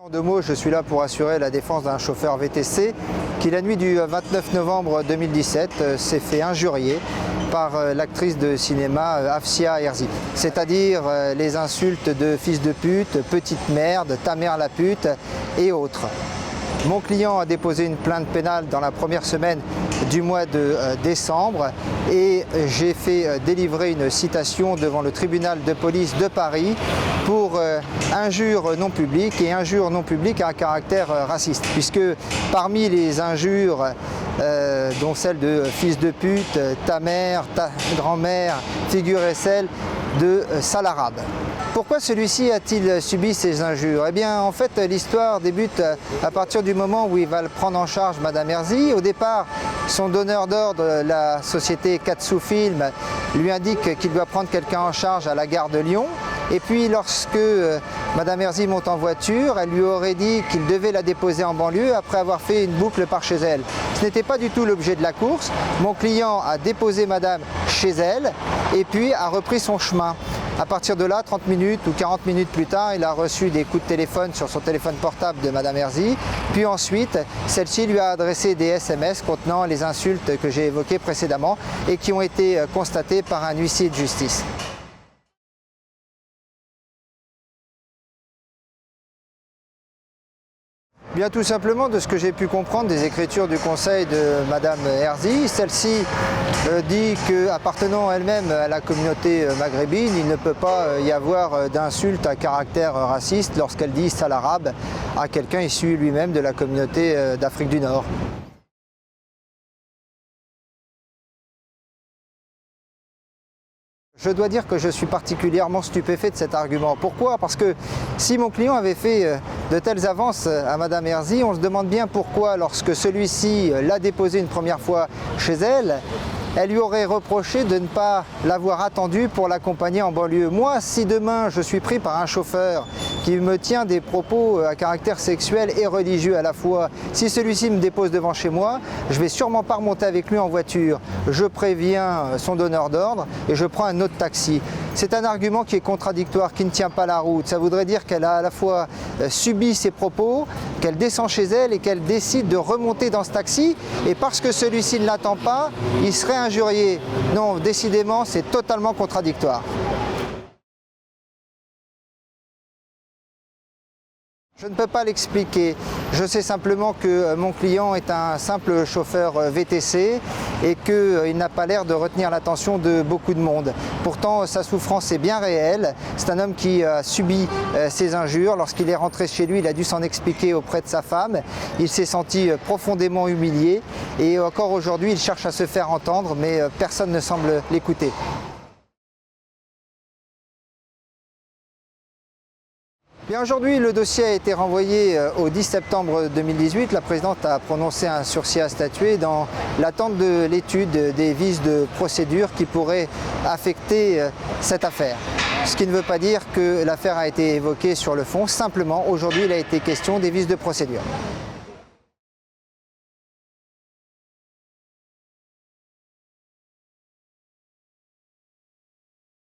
En deux mots, je suis là pour assurer la défense d'un chauffeur VTC qui, la nuit du 29 novembre 2017, s'est fait injurier par l'actrice de cinéma Afsia Herzi. C'est-à-dire les insultes de fils de pute, petite merde, ta mère la pute et autres. Mon client a déposé une plainte pénale dans la première semaine du mois de décembre et j'ai fait délivrer une citation devant le tribunal de police de Paris pour injures non publiques et injures non publiques à caractère raciste, puisque parmi les injures dont celle de fils de pute, ta mère, ta grand-mère, figurait celle de sale arabe. Pourquoi celui-ci a-t-il subi ces injures? Eh bien, en fait, l'histoire débute à partir du moment où il va prendre en charge Madame Herzi. Au départ, son donneur d'ordre, la société Katsu Film, lui indique qu'il doit prendre quelqu'un en charge à la gare de Lyon. Et puis, lorsque Madame Herzi monte en voiture, elle lui aurait dit qu'il devait la déposer en banlieue après avoir fait une boucle par chez elle. Ce n'était pas du tout l'objet de la course. Mon client a déposé Madame chez elle et puis a repris son chemin. À partir de là, 30 minutes ou 40 minutes plus tard, il a reçu des coups de téléphone sur son téléphone portable de Madame Herzi. Puis ensuite, celle-ci lui a adressé des SMS contenant les insultes que j'ai évoquées précédemment et qui ont été constatées par un huissier de justice. Bien tout simplement de ce que j'ai pu comprendre des écritures du conseil de Madame Herzi. Celle-ci dit qu'appartenant elle-même à la communauté maghrébine, il ne peut pas y avoir d'insulte à caractère raciste lorsqu'elle dit sale arabe à quelqu'un issu lui-même de la communauté d'Afrique du Nord. Je dois dire que je suis particulièrement stupéfait de cet argument. Pourquoi? Parce que si mon client avait fait de telles avances à Madame Herzi, on se demande bien pourquoi, lorsque celui-ci l'a déposé une première fois chez elle, elle lui aurait reproché de ne pas l'avoir attendue pour l'accompagner en banlieue. Moi, si demain je suis pris par un chauffeur qui me tient des propos à caractère sexuel et religieux à la fois, si celui-ci me dépose devant chez moi, je ne vais sûrement pas remonter avec lui en voiture. Je préviens son donneur d'ordre et je prends un autre taxi. C'est un argument qui est contradictoire, qui ne tient pas la route. Ça voudrait dire qu'elle a à la fois subi ses propos, qu'elle descend chez elle et qu'elle décide de remonter dans ce taxi. Et parce que celui-ci ne l'attend pas, il serait injurié. Non, décidément, c'est totalement contradictoire. Je ne peux pas l'expliquer. Je sais simplement que mon client est un simple chauffeur VTC et qu'il n'a pas l'air de retenir l'attention de beaucoup de monde. Pourtant, sa souffrance est bien réelle. C'est un homme qui a subi ces injures. Lorsqu'il est rentré chez lui, il a dû s'en expliquer auprès de sa femme. Il s'est senti profondément humilié et encore aujourd'hui, il cherche à se faire entendre, mais personne ne semble l'écouter. Bien aujourd'hui, le dossier a été renvoyé au 10 septembre 2018. La présidente a prononcé un sursis à statuer dans l'attente de l'étude des vices de procédure qui pourraient affecter cette affaire. Ce qui ne veut pas dire que l'affaire a été évoquée sur le fond. Simplement, aujourd'hui, il a été question des vices de procédure.